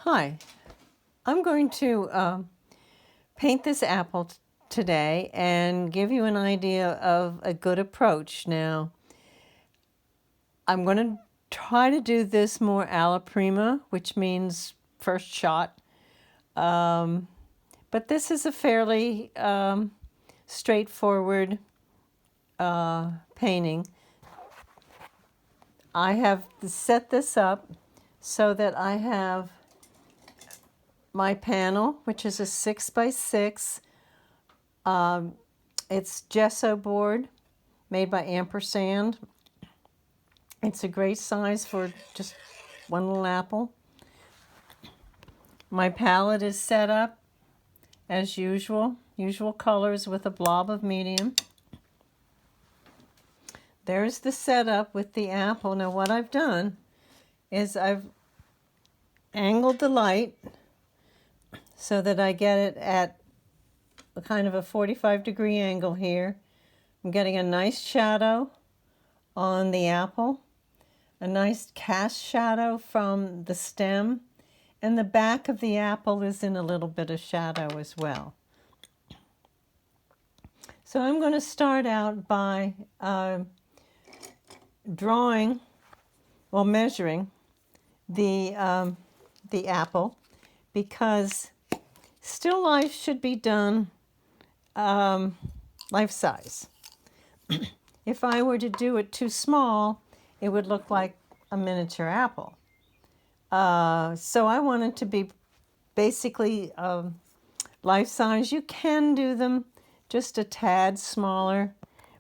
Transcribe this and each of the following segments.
Hi, I'm going to paint this apple today and give you an idea of a good approach. Now, I'm going to try to do this more alla prima, which means first shot. But this is a fairly straightforward painting. I have set this up so that I have my panel, which is a 6x6. It's gesso board made by Ampersand. It's a great size for just one little apple. My palette is set up as usual colors with a blob of medium. There's the setup with the apple. Now what I've done is I've angled the light so that I get it at a kind of a 45-degree angle here. I'm getting a nice shadow on the apple, a nice cast shadow from the stem, and the back of the apple is in a little bit of shadow as well. So I'm going to start out by measuring the apple, because still life should be done life size. If I were to do it too small, it would look like a miniature apple. So I want it to be basically life size. You can do them just a tad smaller,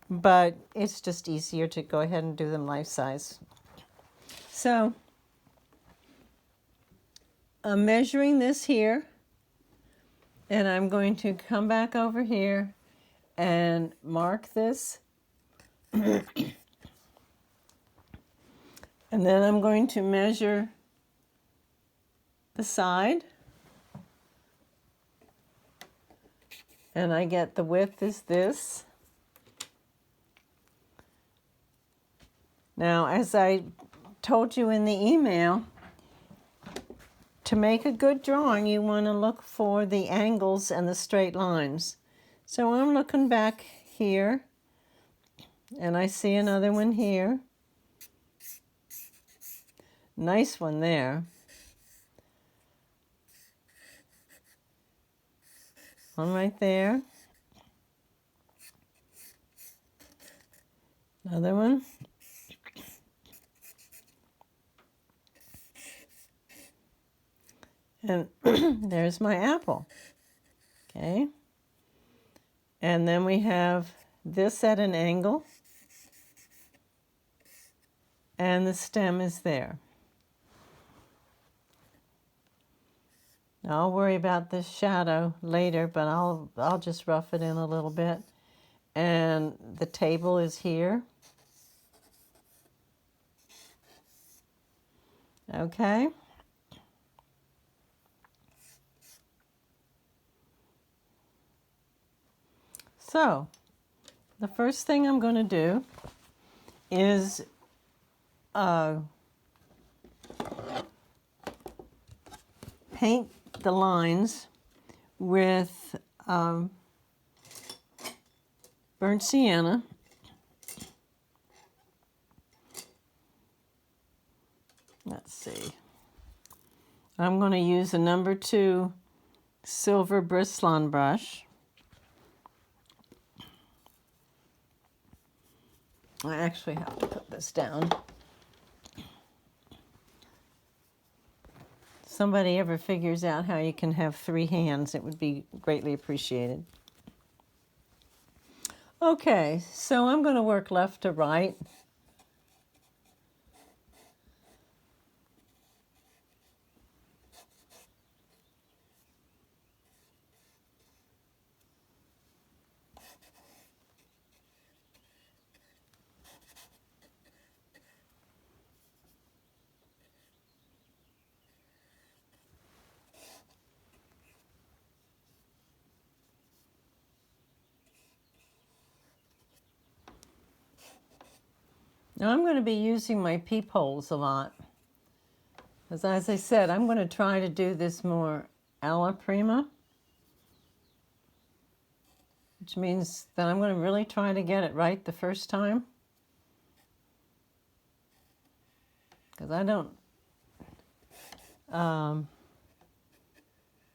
but it's just easier to go ahead and do them life size. So I'm measuring this here, and I'm going to come back over here and mark this. And then I'm going to measure the side. And I get the width is this. Now, as I told you in the email, to make a good drawing, you want to look for the angles and the straight lines. So I'm looking back here, and I see another one here. Nice one there. One right there. Another one. And there's my apple. Okay. And then we have this at an angle, and the stem is there. Now, I'll worry about this shadow later, but I'll just rough it in a little bit. And the table is here. Okay. So, the first thing I'm going to do is paint the lines with burnt sienna. Let's see. I'm going to use a number 2 silver Bristlon brush. I actually have to put this down. Somebody ever figures out how you can have 3 hands, it would be greatly appreciated. Okay, so I'm going to work left to right. Now I'm going to be using my peepholes a lot. As I said, I'm going to try to do this more alla prima, which means that I'm going to really try to get it right the first time. Because I don't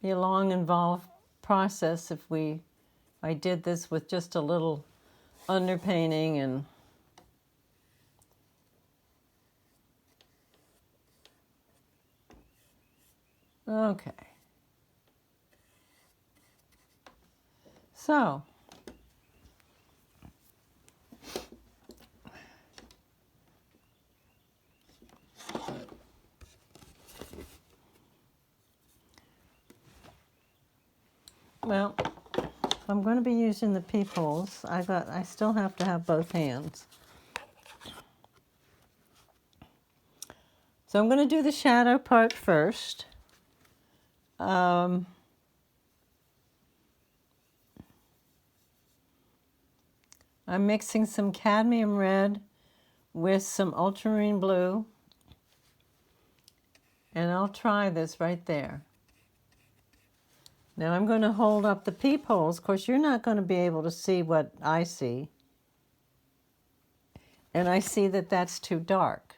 be a long, involved process if I did this with just a little underpainting and okay. So well, if I'm going to be using the peepholes, I still have to have both hands. So I'm going to do the shadow part first. I'm mixing some cadmium red with some ultramarine blue, and I'll try this right there. Now I'm going to hold up the peepholes. Of course, you're not going to be able to see what I see, and I see that that's too dark.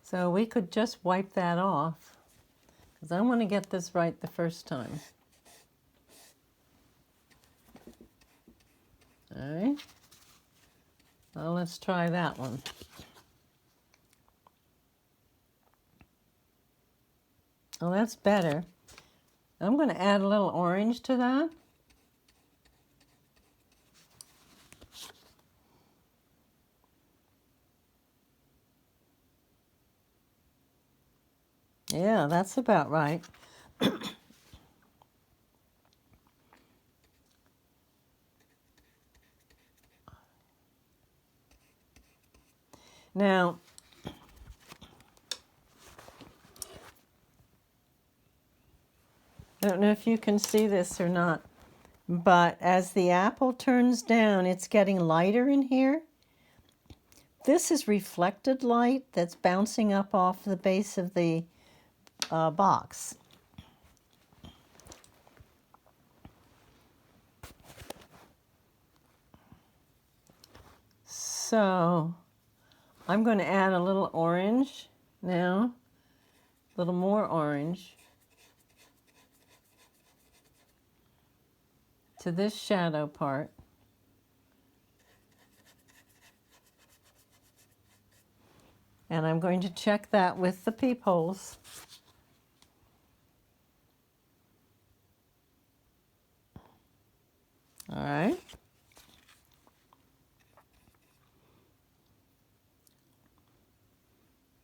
So we could just wipe that off, because I want to get this right the first time. All right. Well, let's try that one. Oh, that's better. I'm going to add a little orange to that. Yeah, that's about right. Now, I don't know if you can see this or not, but as the apple turns down, it's getting lighter in here. This is reflected light that's bouncing up off the base of the box. So I'm going to add a little orange now, a little more orange to this shadow part. And I'm going to check that with the peepholes. All right.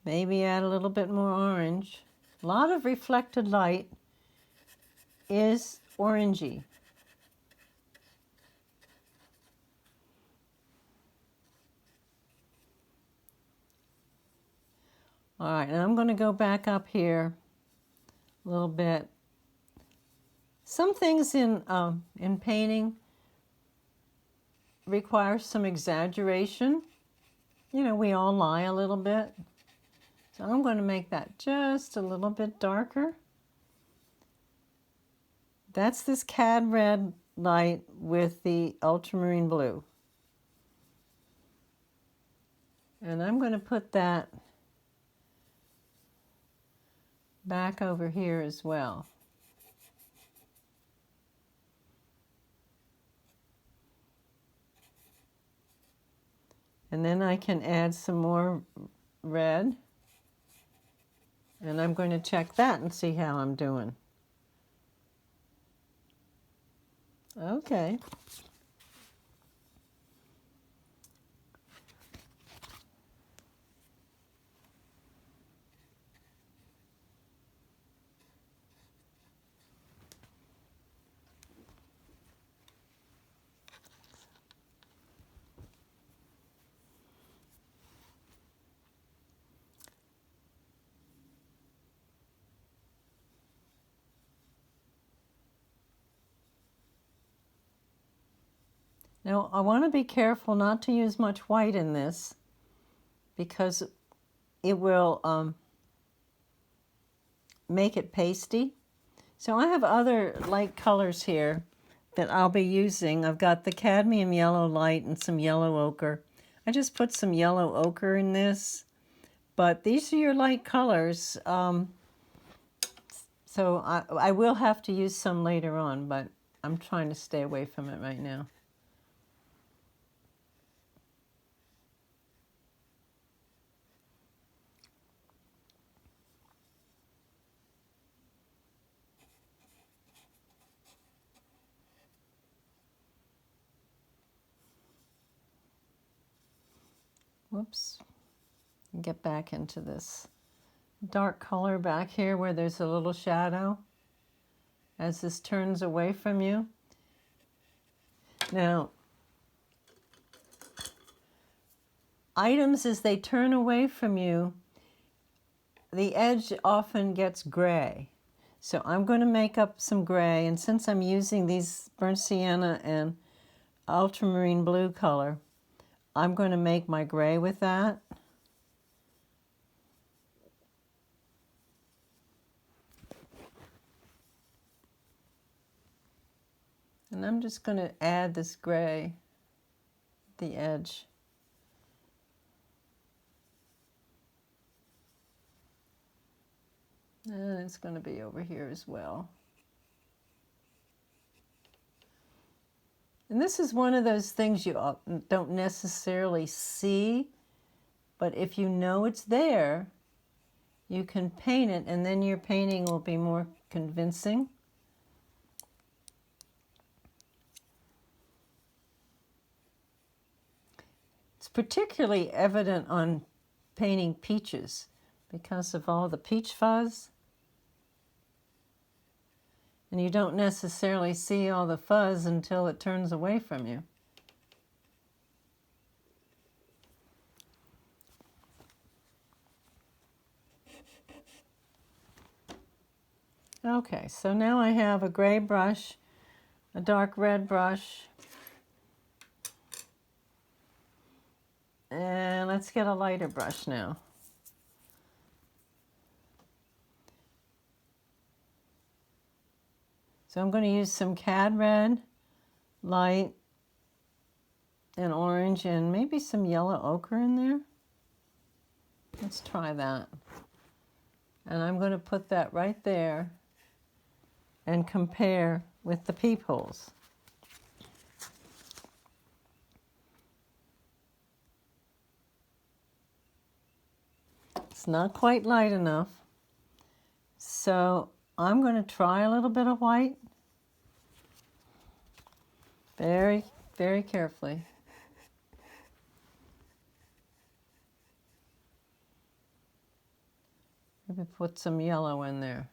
Maybe add a little bit more orange. A lot of reflected light is orangey. All right, and I'm going to go back up here a little bit. Some things in painting require some exaggeration. You know, we all lie a little bit. So I'm going to make that just a little bit darker. That's this cad red light with the ultramarine blue. And I'm going to put that back over here as well. And then I can add some more red. And I'm going to check that and see how I'm doing. Okay. Now, I want to be careful not to use much white in this, because it will make it pasty. So I have other light colors here that I'll be using. I've got the cadmium yellow light and some yellow ochre. I just put some yellow ochre in this, but these are your light colors. So I will have to use some later on, but I'm trying to stay away from it right now. Whoops. Get back into this dark color back here where there's a little shadow as this turns away from you. Now, items as they turn away from you, the edge often gets gray. So I'm going to make up some gray, and since I'm using these burnt sienna and ultramarine blue color, I'm going to make my gray with that. And I'm just going to add this gray at the edge. And it's going to be over here as well. And this is one of those things you don't necessarily see, but if you know it's there, you can paint it, and then your painting will be more convincing. It's particularly evident on painting peaches because of all the peach fuzz. And you don't necessarily see all the fuzz until it turns away from you. Okay, so now I have a gray brush, a dark red brush, and let's get a lighter brush now. So I'm going to use some cad red, light, and orange, and maybe some yellow ochre in there. Let's try that. And I'm going to put that right there and compare with the peepholes. It's not quite light enough, so I'm going to try a little bit of white. Very, very carefully. Maybe put some yellow in there.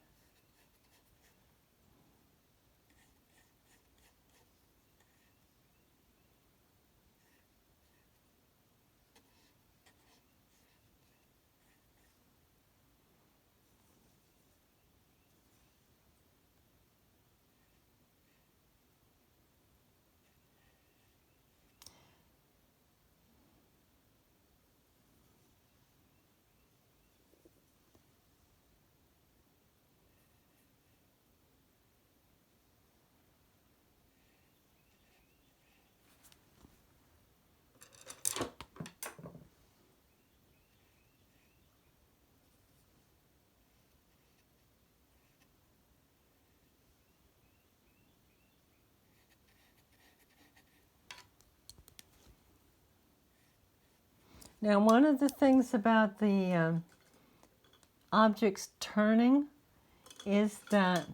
Now, one of the things about the objects turning is that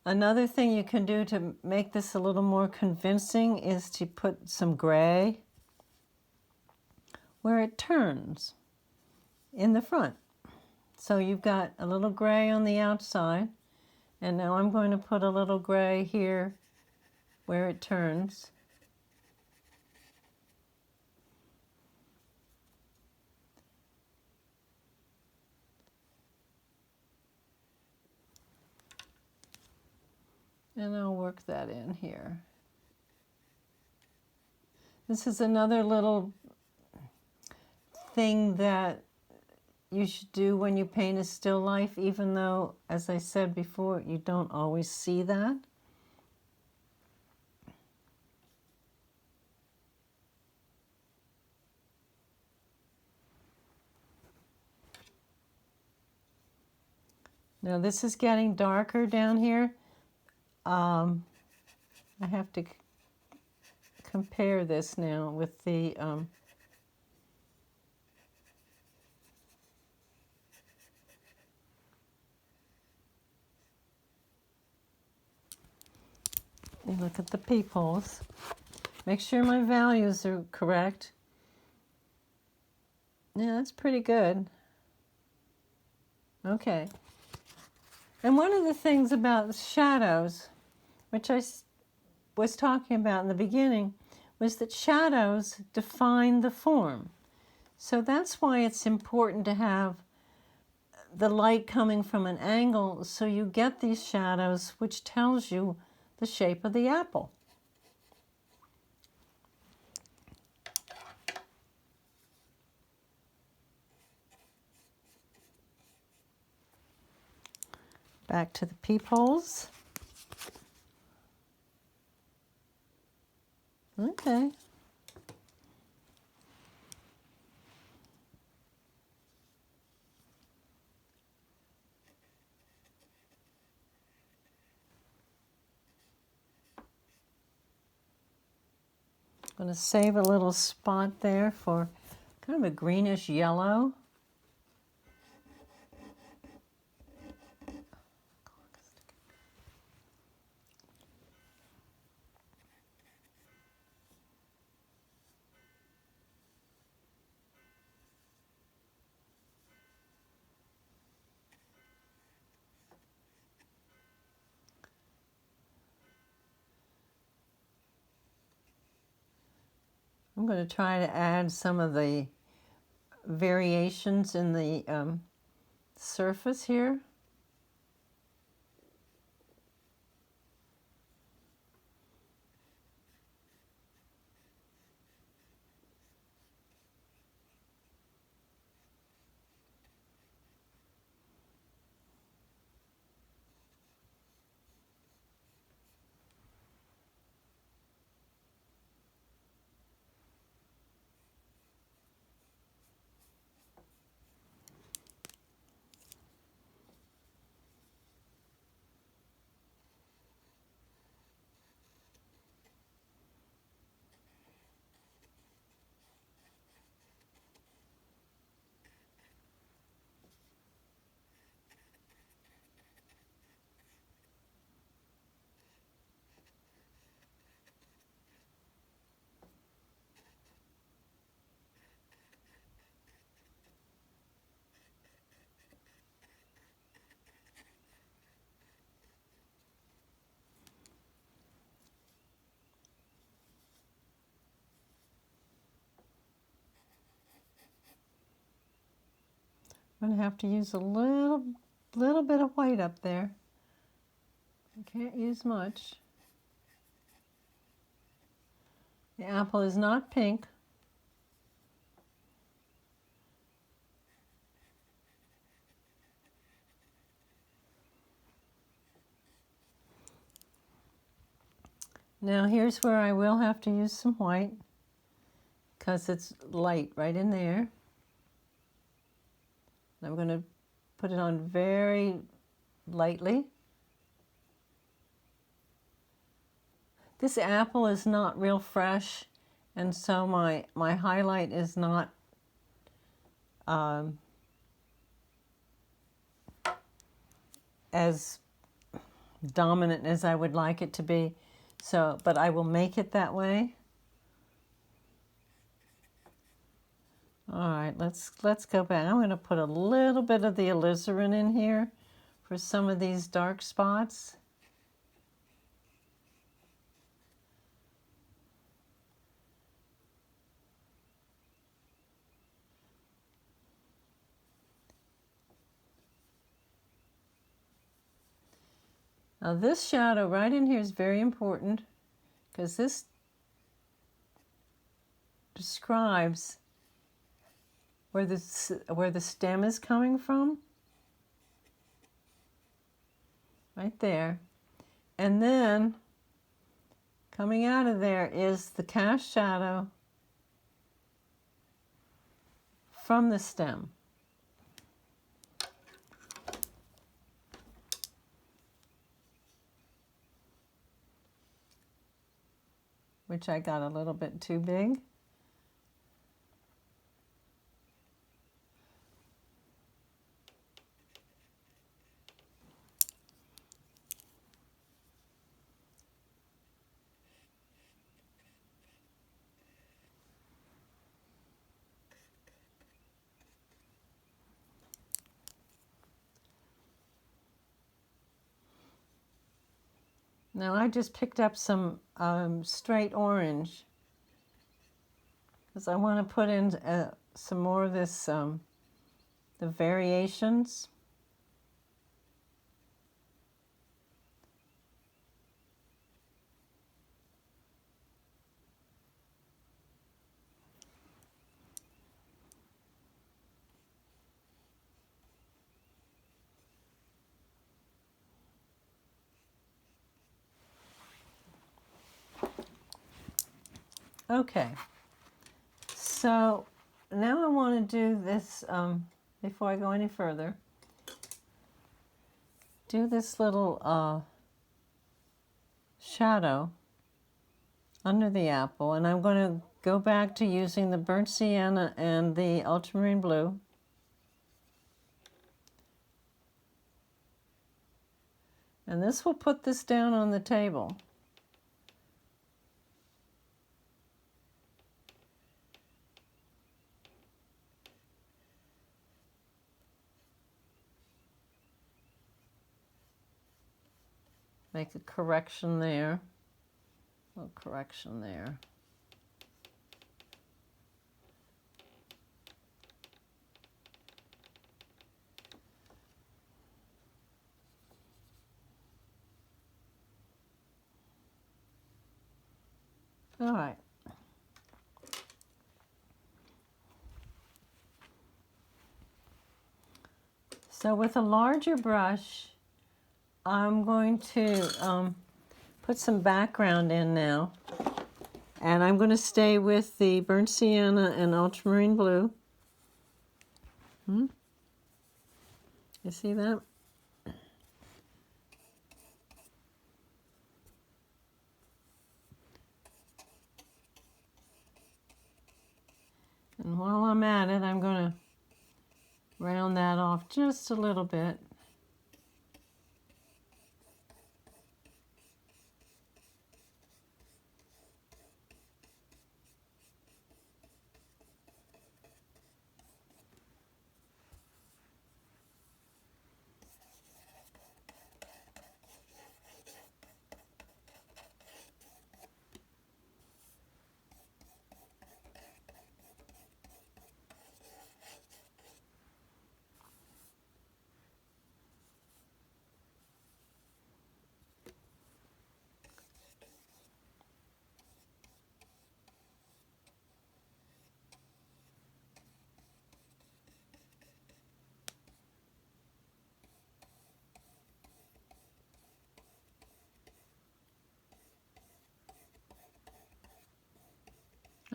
another thing you can do to make this a little more convincing is to put some gray where it turns in the front. So you've got a little gray on the outside, and now I'm going to put a little gray here where it turns. And I'll work that in here. This is another little thing that you should do when you paint a still life, even though, as I said before, you don't always see that. Now this is getting darker down here. I have to compare this now with the you look at the peepholes. Make sure my values are correct. Yeah, that's pretty good. Okay. And one of the things about shadows, which I was talking about in the beginning, was that shadows define the form. So that's why it's important to have the light coming from an angle so you get these shadows, which tells you the shape of the apple. Back to the peepholes. Okay. I'm going to save a little spot there for kind of a greenish yellow. I'm going to try to add some of the variations in the surface here. I'm going to have to use a little bit of white up there. I can't use much. The apple is not pink. Now here's where I will have to use some white because it's light right in there. I'm going to put it on very lightly. This apple is not real fresh, and so my highlight is not as dominant as I would like it to be. So, but I will make it that way. All right, let's go back. I'm going to put a little bit of the alizarin in here for some of these dark spots. Now this shadow right in here is very important because this describes where the stem is coming from, right there. And then coming out of there is the cast shadow from the stem. Which I got a little bit too big. Now I just picked up some straight orange because I want to put in some more of this, the variations. Okay, so now I want to do this, before I go any further, do this little shadow under the apple, and I'm going to go back to using the burnt sienna and the ultramarine blue. And this will put this down on the table. Make a correction there, a little correction there. All right. So with a larger brush, I'm going to put some background in now. And I'm going to stay with the burnt sienna and ultramarine blue. You see that? And while I'm at it, I'm going to round that off just a little bit.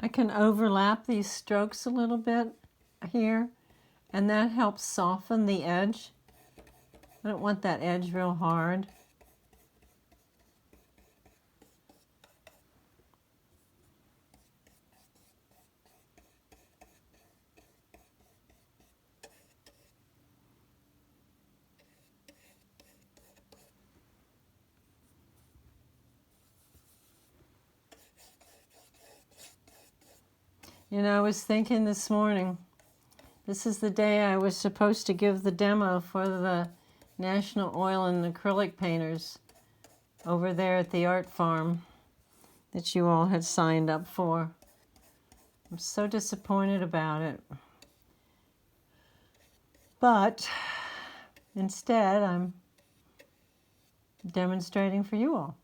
I can overlap these strokes a little bit here, and that helps soften the edge. I don't want that edge real hard. You know, I was thinking this morning, this is the day I was supposed to give the demo for the National Oil and Acrylic Painters over there at the art farm that you all had signed up for. I'm so disappointed about it. But instead, I'm demonstrating for you all.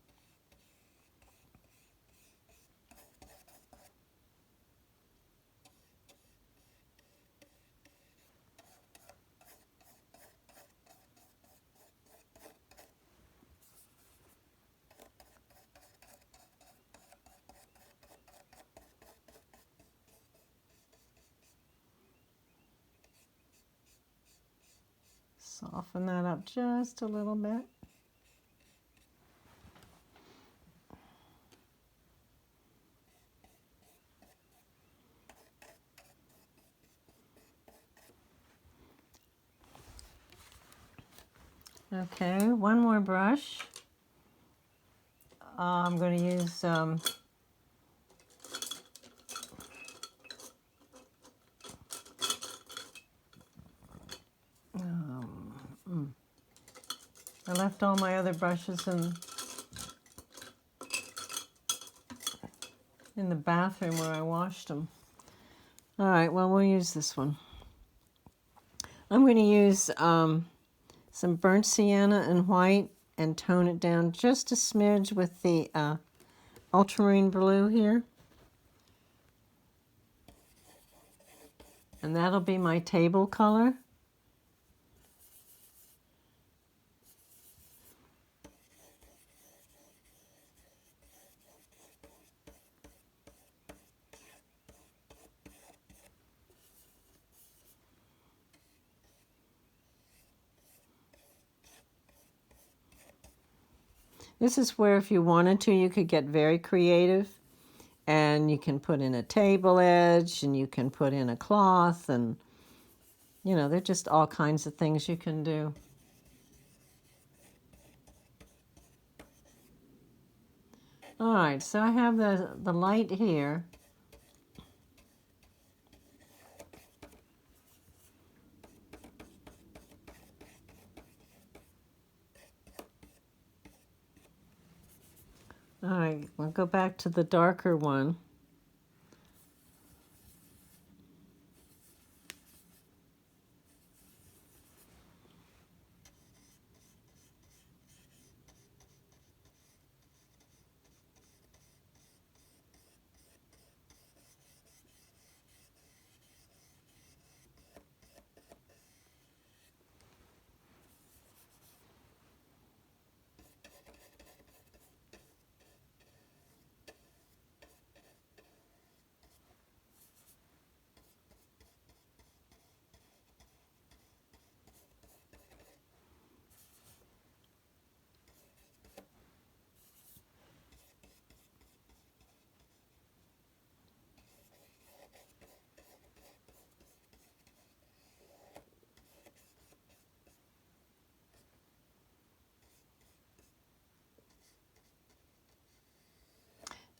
Soften that up just a little bit. Okay, one more brush. I'm going to use I left all my other brushes in the bathroom where I washed them. All right, well, we'll use this one. I'm going to use some burnt sienna and white and tone it down just a smidge with the ultramarine blue here. And that'll be my table color. This is where if you wanted to, you could get very creative and you can put in a table edge and you can put in a cloth and, you know, there are just all kinds of things you can do. All right, so I have the light here. All right, we'll go back to the darker one.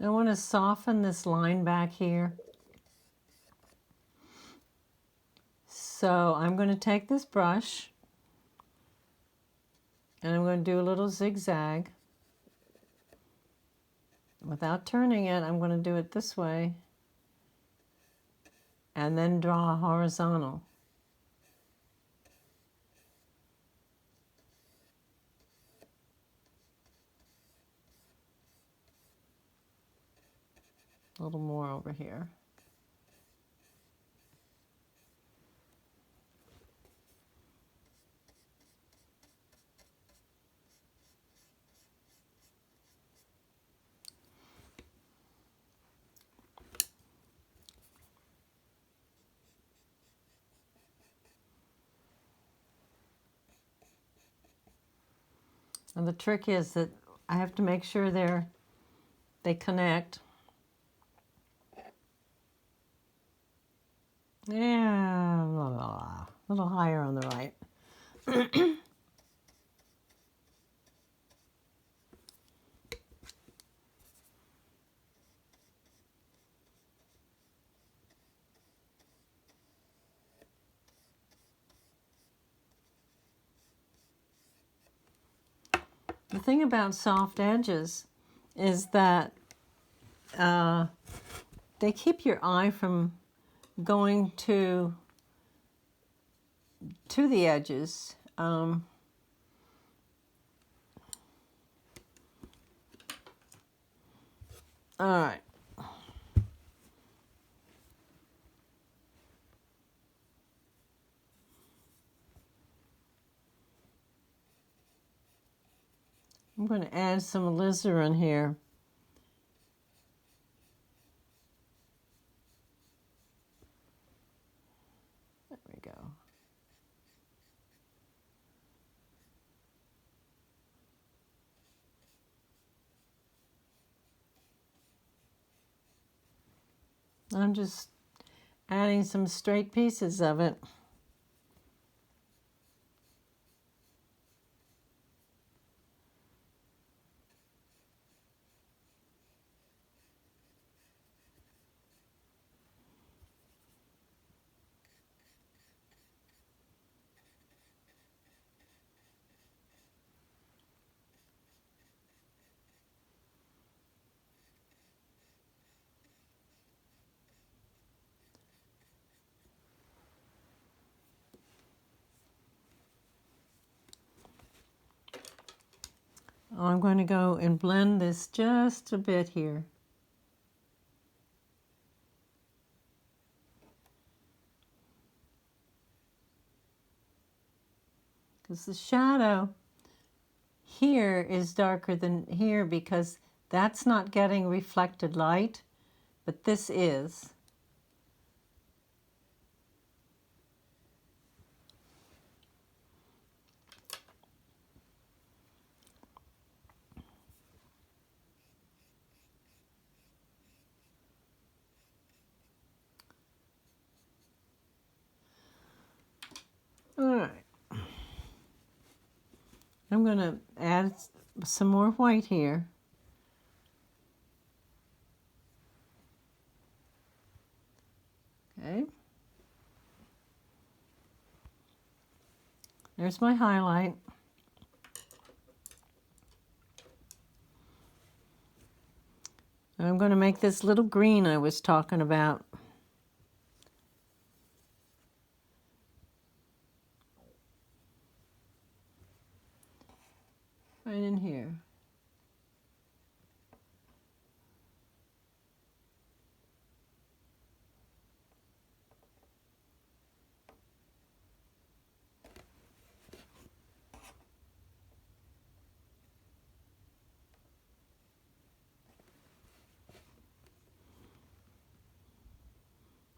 I want to soften this line back here. So I'm going to take this brush and I'm going to do a little zigzag. Without turning it, I'm going to do it this way and then draw a horizontal. A little more over here. And the trick is that I have to make sure they connect. Yeah, blah, blah, blah. A little higher on the right. The thing about soft edges is that they keep your eye from going to the edges. All right. I'm going to add some alizarin here. There we go. I'm just adding some straight pieces of it. I'm going to go and blend this just a bit here. Because the shadow here is darker than here because that's not getting reflected light, but this is. All right. I'm going to add some more white here. Okay. There's my highlight. I'm going to make this little green I was talking about. Right in here.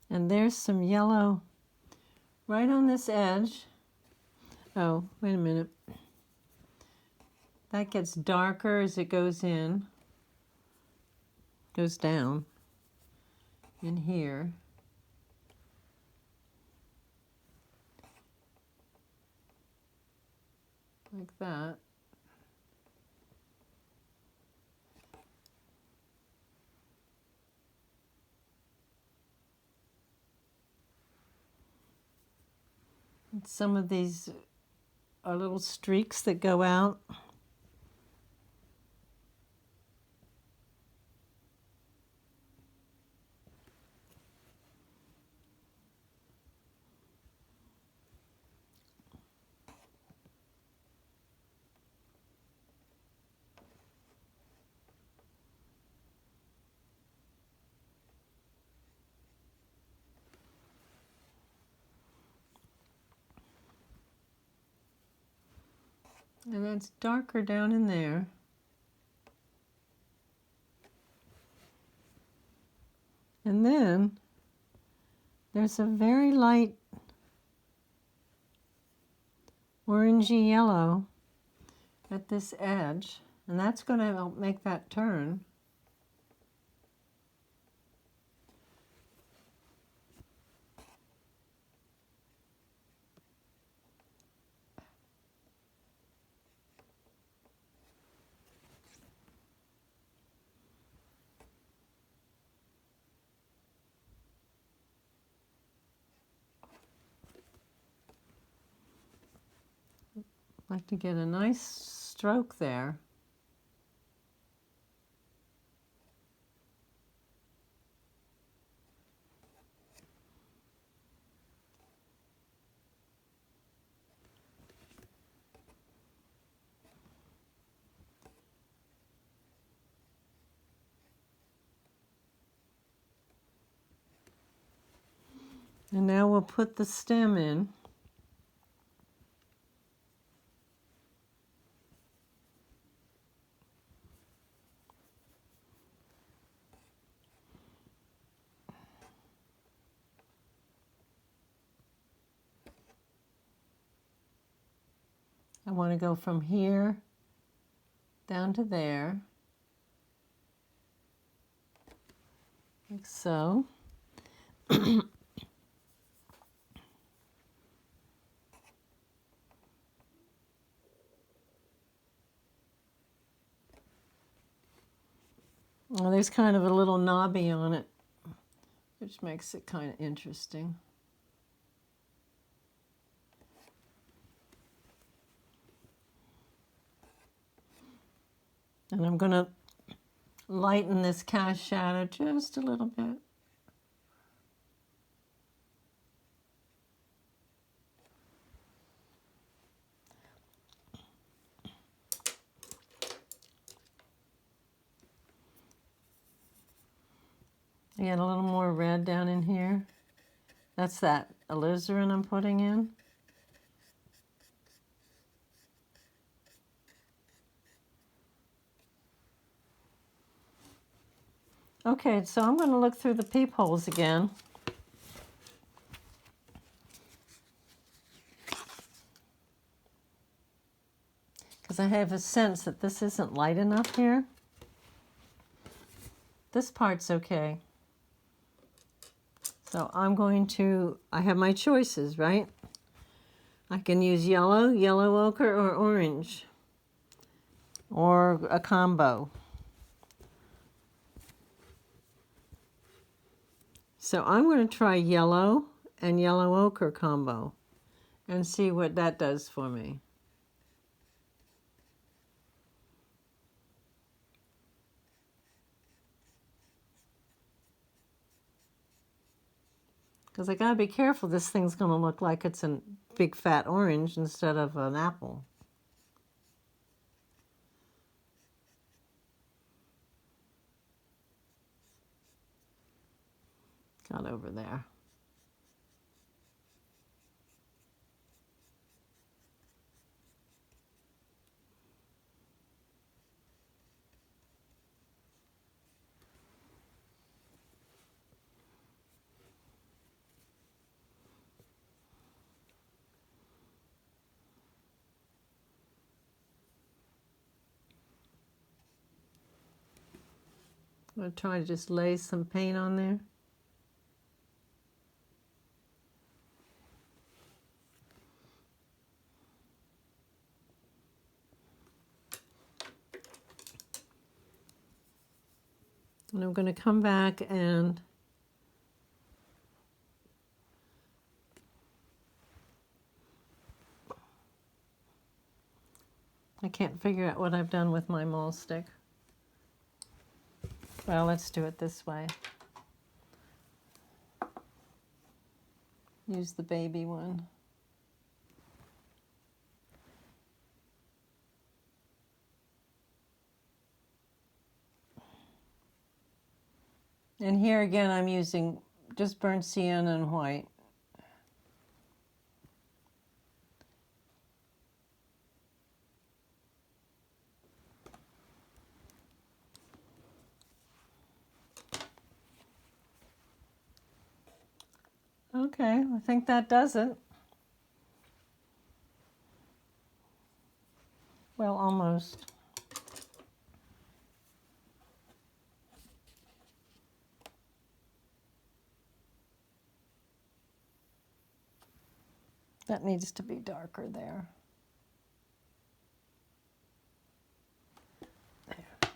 And there's some yellow right on this edge. Oh, wait a minute. That gets darker as it goes in, goes down in here. Like that. And some of these are little streaks that go out. And that's darker down in there. And then there's a very light orangey yellow at this edge, and that's going to help make that turn. Like to get a nice stroke there. And now we'll put the stem in. I want to go from here down to there, like so. Well, there's kind of a little knobby on it, which makes it kind of interesting. And I'm going to lighten this cast shadow just a little bit. Get a little more red down in here. That's that alizarin I'm putting in. Okay, so I'm going to look through the peepholes again. Because I have a sense that this isn't light enough here. This part's okay. So I'm going to, I have my choices, right? I can use yellow, yellow ochre, or orange, or a combo. So I'm going to try yellow and yellow ochre combo and see what that does for me. Because I gotta be careful, this thing's gonna look like it's a big fat orange instead of an apple. Got over there. I'm going to try to just lay some paint on there. And I'm going to come back and I can't figure out what I've done with my mole stick. Well, let's do it this way. Use the baby one. And here again, I'm using just burnt sienna and white. Okay, I think that does it. Well, almost. That needs to be darker there. There.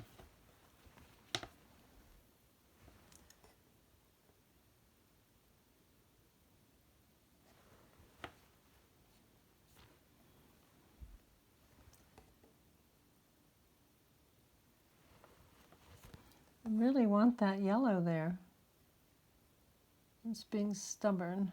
I really want that yellow there. It's being stubborn.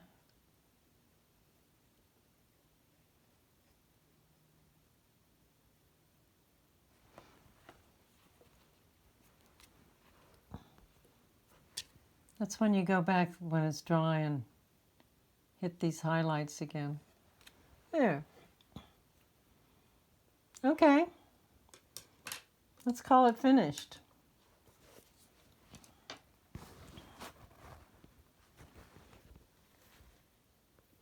That's when you go back when it's dry and hit these highlights again. There. Okay. Let's call it finished.